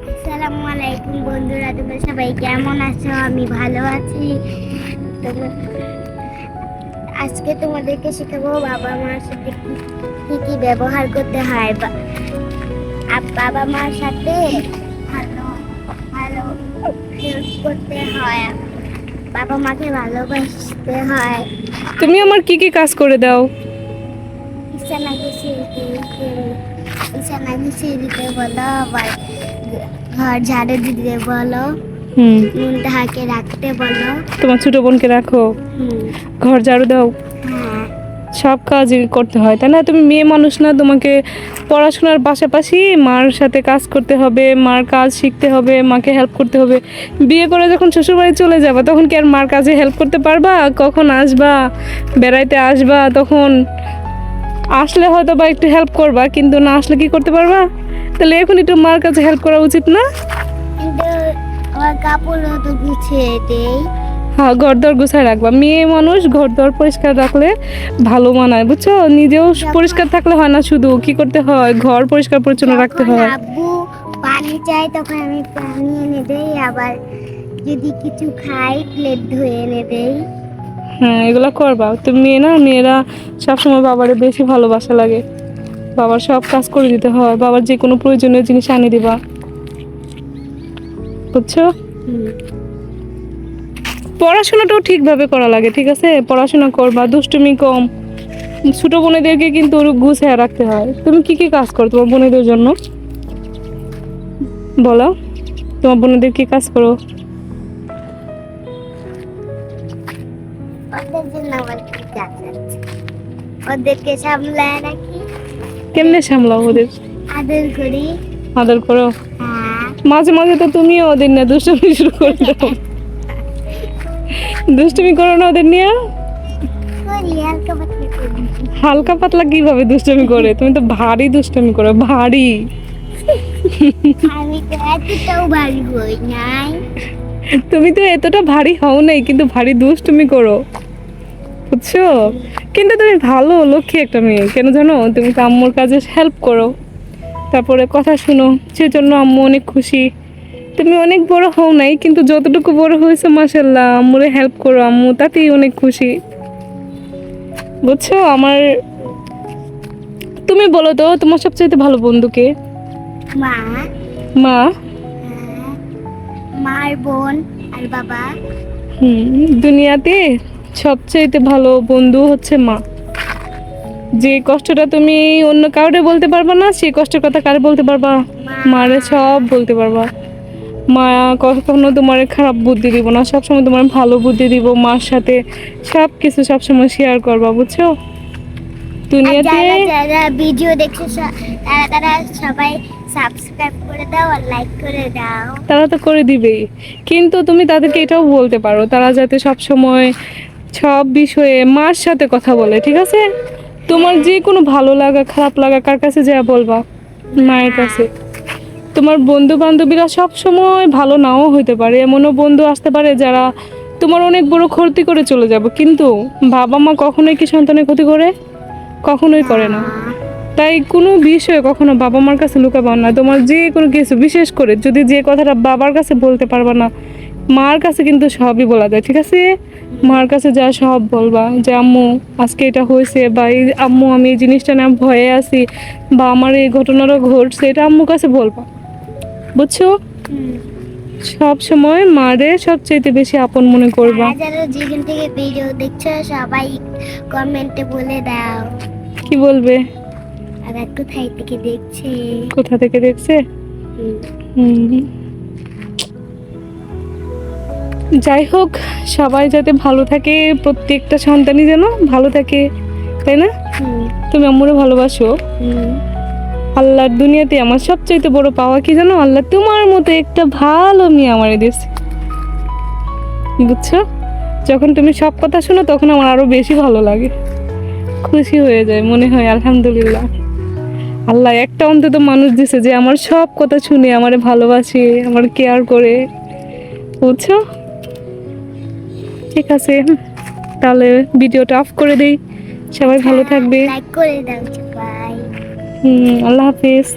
আসসালামু আলাইকুম বন্ধুরা, তোমরা সবাই কেমন আছো? আমি ভালো আছি। আজকে তোমাদেরকে শেখাবো বাবা মার সাথে কি কি ব্যবহার করতে হয়। বাবা মার সাথে ভালো ভালো হেল্প করতে হয়, বাবা মাকে ভালোবাসতে হয়। তুমি আমার কি কি কাজ করে দাও? বিছানা গুছিয়ে দিতে বলো, আবার ঘর ঝাড়ু দিতে বলো, মুন্তাহাকে রাখতে বলো। তোমার ছোট বোনকে রাখো, ঘর ঝাড়ু দাও, হ্যাঁ, সব কাজ করতে হয়, তাই না? তুমি মেয়ে মানুষ না, তোমাকে পড়াশোনার পাশাপাশি মার সাথে কাজ করতে হবে, মার কাজ শিখতে হবে, মাকে হেল্প করতে হবে। বিয়ে করে যখন শ্বশুরবাড়ি চলে যাবা তখন কি আর মার কাজে হেল্প করতে পারবা? কখন আসবা, বেড়াইতে আসবা, তখন আসলে হয়তো বা একটু হেল্প করবা, কিন্তু না আসলে কি করতে পারবা? তাহলে এখন একটু মার কাছে হেল্প করা উচিত না? কিন্তু আমার কাপড়ও তো গুছিয়ে দেই। হ্যাঁ, ঘরদর গুছায় রাখবা। মেয়ে মানুষ ঘরদর পরিষ্কার রাখলে ভালো মানায়, বুঝছো? নিজেও পরিষ্কার থাকলে হয় না, শুধু কি করতে হয়, ঘর পরিষ্কার পরিচ্ছন্ন রাখতে যখন হয়। আব্বু পানি চাই তখন আমি পানি এনে দেই, আবার যদি কিছু খাই প্লেট ধুয়ে এনে দেই। হ্যাঁ, এগুলো করবা। তুমি মেয়ে না, মেয়েরা সবসময় বাবারে বেশি ভালোবাসা লাগে, বাবার সব কাজ করে দিতে হয়, বাবার যে কোনো প্রয়োজনীয় জিনিস আনি দিবা, বুঝছো? পড়াশোনাটাও ঠিকভাবে করা লাগে, ঠিক আছে? পড়াশোনা করবা, দুষ্টুমি কম। ছোট বোনেদেরকে কিন্তু ওর গুছিয়ে রাখতে হয়। তুমি কি কি কাজ করো তোমার বোনেদের জন্য বলো? তোমার বোনেদের কি কাজ করো? ওদের জন্য আমার কি কাজ আছে? ওদেরকে সামলায় রাখি, কেমনে সামলাও ওদের? আদর করি। আদর করো? হ্যাঁ, মাঝে মাঝে তো তুমিও ওদের নিয়ে দুষ্টুমি শুরু করে দাও। দুষ্টুমি করো না ওদের নিয়ে? করি, হালকা পাতলা করি। হালকা পাতলা কিভাবে দুষ্টুমি করে? তুমি তো ভারী দুষ্টুমি করো, ভারী। আমি তো এতটাও ভারী হই নাই। তুমি তো এতটা ভারী হও নাই, কিন্তু ভারী দুষ্টুমি করো, বুঝছো? কিন্তু তুমি ভালো লক্ষ্মী একটা মেয়ে, কেন জানো? তুমি তো আম্মুর কাজে হেল্প করো, তারপরে কথা শুনো, সেজন্য আম্মু অনেক খুশি। তুমি অনেক বড় হও নাই, কিন্তু যতটুকু বড় হয়েছে মাশাআল্লাহ, আম্মুরে হেল্প করো, আম্মু তাতেই অনেক খুশি, বুঝছো? তুমি বলো তো, তোমার সবচেয়ে ভালো বন্ধুকে? মা, মা? হ্যাঁ, মার বোন আর বাবা। দুনিয়াতে সবচেয়ে ভালো বন্ধু হচ্ছে মা। যে কষ্টটা তুমি অন্য কাউরে বলতে পারবা না, সেই কষ্টের কথা কারে বলতে পারবা? মারে সব বলতে পারবা। মা কখনো তোমার খারাপ বুদ্ধি দিব না, সবসময় তোমার ভালো বুদ্ধি দিব। মার সাথে সব কিছু সবসময় শেয়ার করবা, বুঝছো? আর দুনিয়াতে যারা যারা ভিডিও দেখছো তারা তারা সবাই সাবস্ক্রাইব করে দাও আর লাইক করে দাও। তারা তো করে দিবেই, কিন্তু তুমি তাদেরকে এটাও বলতে পারো তারা যাতে সব সময় সব বিষয়ে মার সাথে কথা বলে, ঠিক আছে? তোমার যে কোনো ভালো লাগা খারাপ লাগা কার কাছে যা বলবা? মায়ের কাছে। তোমার বন্ধু বান্ধবীরা সব সময় ভালো নাও হইতে পারে, এমনও বন্ধু আসতে পারে যারা তোমার অনেক বড় ক্ষতি করে চলে যাবে, কিন্তু বাবা মা কখনোই কি সন্তানের ক্ষতি করে? কখনোই করে না। তাই কোনো বিষয়ে কখনো বাবা মার কাছে লুকাবা না। তোমার যে কোনো কিছু, বিশেষ করে যদি যে কথাটা বাবার কাছে বলতে পারবা না, মার কাছে কিন্তু সবই বলা যায়, ঠিক আছে? মার কাছে যা সব বলবা যে আম্মু আজকে এটা হয়েছে, বা এই আম্মু আমি এই জিনিসটা না ভয়ে আছি, বা আমার এই ঘটনাটা ঘটছে, এটা আম্মুর কাছে বলবা, বুঝছো? সব সময় মারে সবচেয়ে বেশি আপন মনে করবা। যারা যেখান থেকে ভিডিও দেখছো সবাই কমেন্টে বলে দাও কি বলবে? আর কোথায় থেকে দেখছে। কোথা থেকে দেখছে? হুম। যাই হোক, সবাই যাতে ভালো থাকে, প্রত্যেকটা সন্তানই যেন ভালো থাকে, তাই না? তুমি আম্মুরে ভালোবাসো। আল্লাহর দুনিয়াতে আমার সবচাইতে বড় পাওয়া কি জানো? আল্লাহ তোমার মতো একটা ভালো মেয়ে আমারে দিয়েছে, বুঝছো? যখন তুমি সব কথা শোনো তখন আমার আরো বেশি ভালো লাগে, খুশি হয়ে যায়, মনে হয় আলহামদুলিল্লাহ, আল্লাহ একটা অন্তত মানুষ দিছে যে আমার সব কথা শুনে আমারে ভালোবাসে, আমার কেয়ার করে, বুঝছো? ঠিক আছে, তাহলে ভিডিওটা অফ করে দেই। সবাই ভালো থাকবে। লাইক করে দাও সবাই। আল্লাহ হাফিজ।